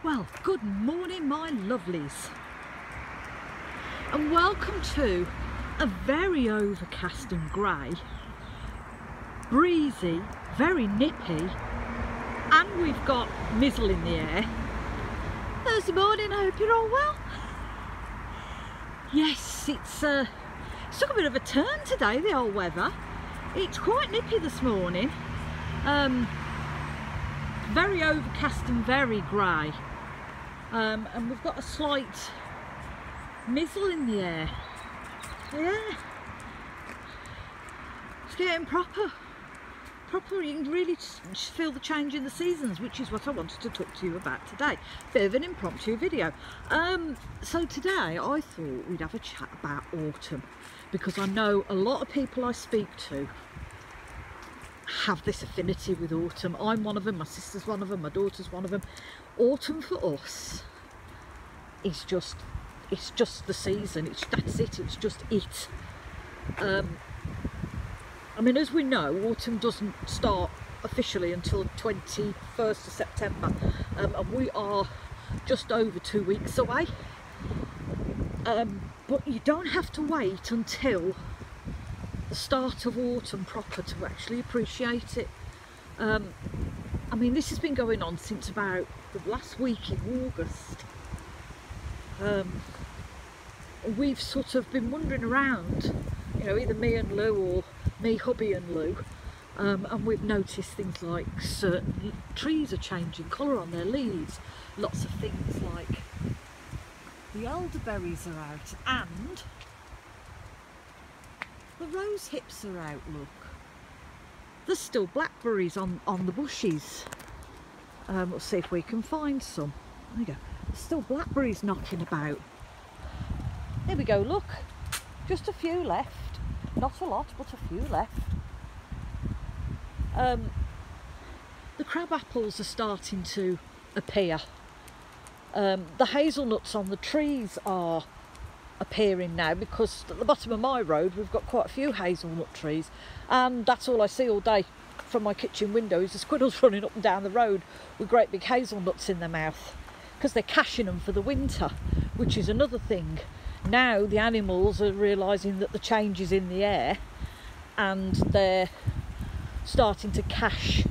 Well, good morning my lovelies, and welcome to a very overcast and grey, breezy, very nippy, and we've got mizzle in the air Thursday morning. I hope you're all well. Yes, it's took a bit of a turn today, the old weather. It's quite nippy this morning, very overcast and very grey. And we've got a slight mizzle in the air. Yeah, it's getting proper. You can really just feel the change in the seasons, which is what I wanted to talk to you about today. Bit of an impromptu video. So today I thought we'd have a chat about autumn, because I know a lot of people I speak to have this affinity with autumn. I'm one of them, my sister's one of them, my daughter's one of them. Autumn for us is just, it's just the season. That's it, it's just it. I mean, as we know, autumn doesn't start officially until 21st of September, and we are just over 2 weeks away. But you don't have to wait until the start of autumn proper to actually appreciate it. I mean, this has been going on since about the last week in August. We've sort of been wandering around, you know, either me and Lou or me, hubby and Lou, and we've noticed things like certain trees are changing colour on their leaves. Lots of things like the elderberries are out and the rose hips are out. Look, there's still blackberries on the bushes. We'll see if we can find some. There we go. There's still blackberries knocking about. There we go, look, just a few left. Not a lot, but a few left. The crab apples are starting to appear. The hazelnuts on the trees are appearing now, because at the bottom of my road we've got quite a few hazelnut trees, and that's all I see all day from my kitchen window is the squirrels running up and down the road with great big hazelnuts in their mouth, because they're caching them for the winter, which is another thing. Now the animals are realising that the change is in the air, and they're starting to cache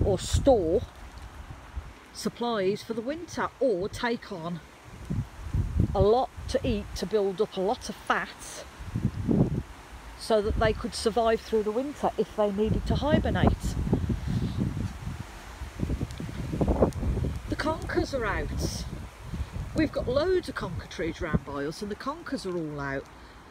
or store supplies for the winter, or take on a lot to eat to build up a lot of fat so that they could survive through the winter if they needed to hibernate. The conkers are out. We've got loads of conker trees round by us, and the conkers are all out.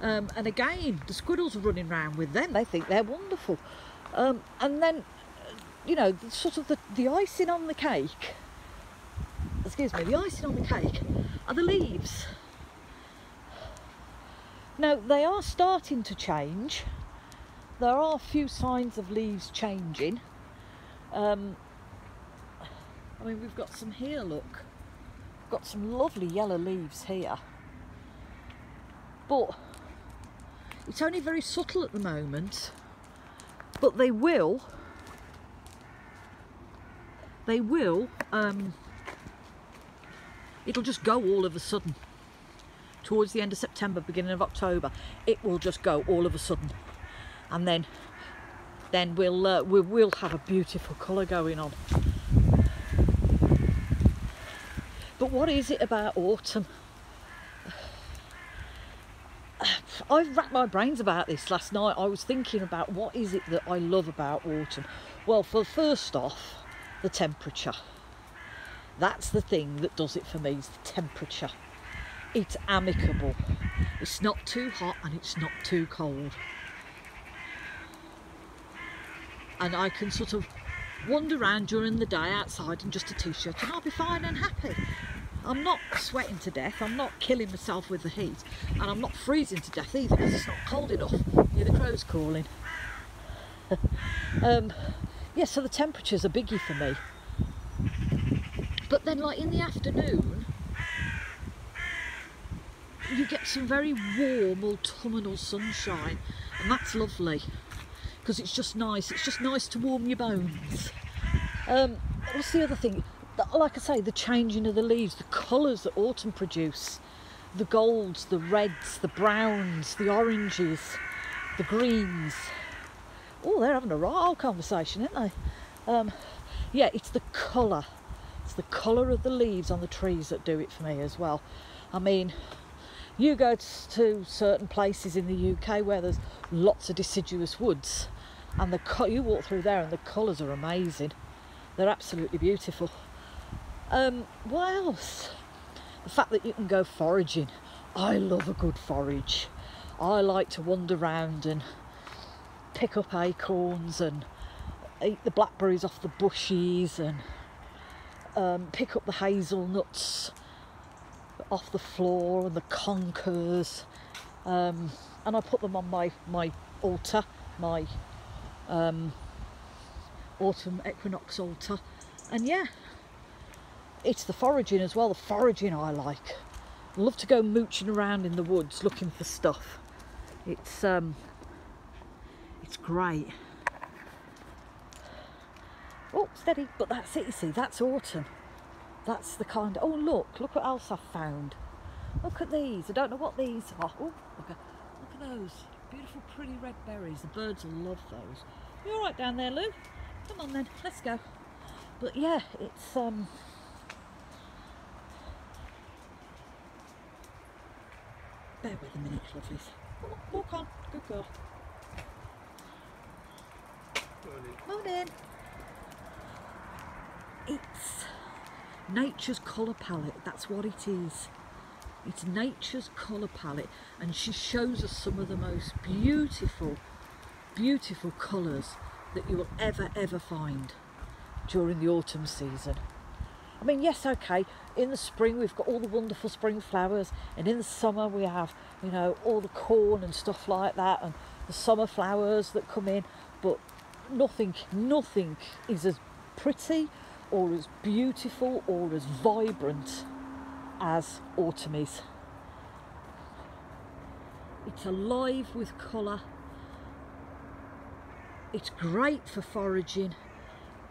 And again, the squirrels are running around with them. They think they're wonderful. And then, you know, sort of the icing on the cake, excuse me, the icing on the cake are the leaves. Now, they are starting to change. There are a few signs of leaves changing. I mean, we've got some here, look. Got some lovely yellow leaves here, but it's only very subtle at the moment. But they will it'll just go all of a sudden towards the end of September, beginning of October. It will just go all of a sudden, and then we'll have a beautiful colour going on. But what is it about autumn? I've racked my brains about this last night. I was thinking about what is it that I love about autumn. Well, first off, the temperature. That's the thing that does it for me, is the temperature. It's amicable. It's not too hot and it's not too cold. And I can sort of wander around during the day outside in just a t-shirt and I'll be fine and happy. I'm not sweating to death, I'm not killing myself with the heat, and I'm not freezing to death either, because it's not cold enough. Yeah, the crow's calling. Yeah, so the temperature's a biggie for me. But then, like in the afternoon, you get some very warm autumnal sunshine, and that's lovely, because it's just nice to warm your bones. What's the other thing? like I say, the changing of the leaves, the colours that autumn produce, the golds, the reds, the browns, the oranges, the greens. Oh, they're having a right old conversation, aren't they? Yeah, it's the colour. It's the colour of the leaves on the trees that do it for me as well. I mean, you go to certain places in the UK where there's lots of deciduous woods, and you walk through there and the colours are amazing. They're absolutely beautiful. What else? The fact that you can go foraging. I love a good forage. I like to wander around and pick up acorns and eat the blackberries off the bushes, and pick up the hazelnuts off the floor and the conkers, and I put them on my altar, my autumn equinox altar. And yeah, it's the foraging as well. The foraging I like. I love to go mooching around in the woods looking for stuff. It's great. Oh, steady. But that's it, you see, that's autumn. That's the kind of... Oh, look what else I've found. Look at these. I don't know what these are. Oh, look at those. Beautiful, pretty red berries. The birds will love those. You all right down there, Lou? Come on then, let's go. But yeah, it's... Bear with a minute, lovelies. Come on, walk on. Good girl. Morning. It's nature's colour palette. That's what it is. It's nature's colour palette, and she shows us some of the most beautiful, beautiful colours that you will ever find during the autumn season. I mean, yes, okay, in the spring we've got all the wonderful spring flowers, and in the summer we have, you know, all the corn and stuff like that, and the summer flowers that come in, but nothing is as pretty or as beautiful or as vibrant as autumn is. It's alive with colour. It's great for foraging.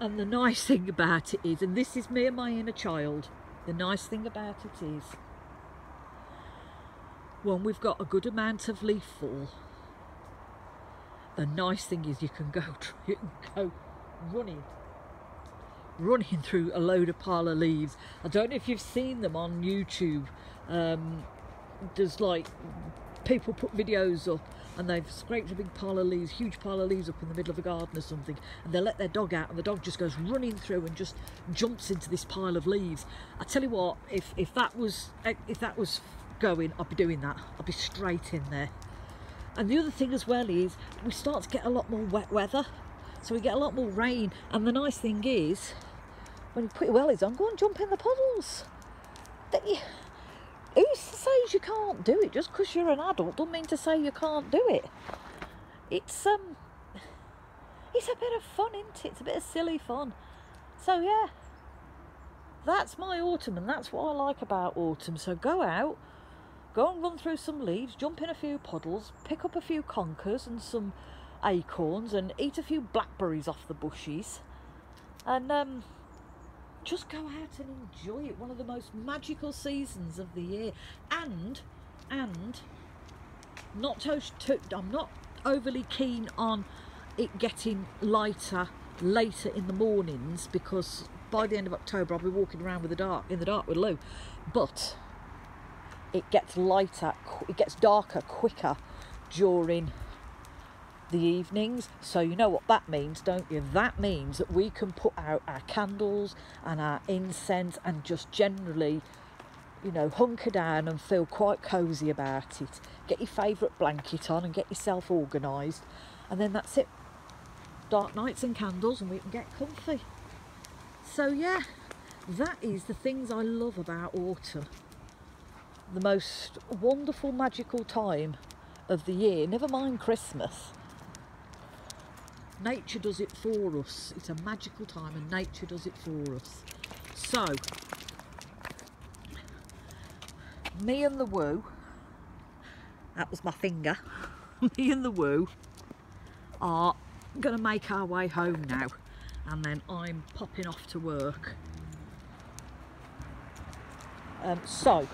And the nice thing about it is, and this is me and my inner child, the nice thing about it is, when we've got a good amount of leaf fall, the nice thing is you can go running through a load of pile of leaves. I don't know if you've seen them on YouTube. There's like people put videos up and they've scraped a big pile of leaves, huge pile of leaves up in the middle of a garden or something, and they let their dog out and the dog just goes running through and just jumps into this pile of leaves. I tell you what, if that was going, I'd be doing that. I'd be straight in there. And the other thing as well is we start to get a lot more wet weather, so we get a lot more rain. And the nice thing is, when you put your wellies on, go and jump in the puddles. Who's to say you can't do it? Just because you're an adult don't mean to say you can't do it. It's a bit of fun, isn't it? It's a bit of silly fun. So yeah, that's my autumn, and that's what I like about autumn. So go out, go and run through some leaves, jump in a few puddles, pick up a few conkers and some acorns, and eat a few blackberries off the bushes, and just go out and enjoy it. One of the most magical seasons of the year. And I'm not overly keen on it getting lighter later in the mornings, because by the end of October I'll be walking around in the dark with Lou. But it gets lighter, it gets darker quicker during the evenings. So you know what that means, don't you? That means that we can put out our candles and our incense and just generally, you know, hunker down and feel quite cosy about it. Get your favourite blanket on and get yourself organised, and then that's it. Dark nights and candles, and we can get comfy. So yeah, that is the things I love about autumn. The most wonderful, magical time of the year, never mind Christmas. Nature does it for us. It's a magical time and nature does it for us. So, me and the woo, that was my finger, me and the woo are going to make our way home now, and then I'm popping off to work. So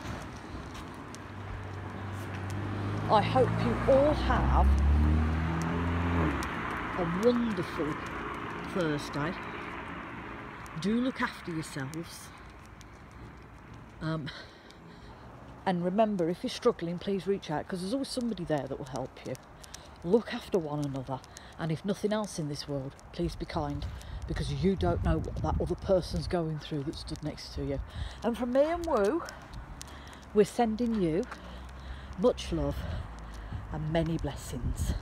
I hope you all have a wonderful Thursday. Do look after yourselves. And remember, if you're struggling, please reach out, because there's always somebody there that will help you. Look after one another, and if nothing else in this world, please be kind, because you don't know what that other person's going through that stood next to you. And from me and Woo, we're sending you much love and many blessings.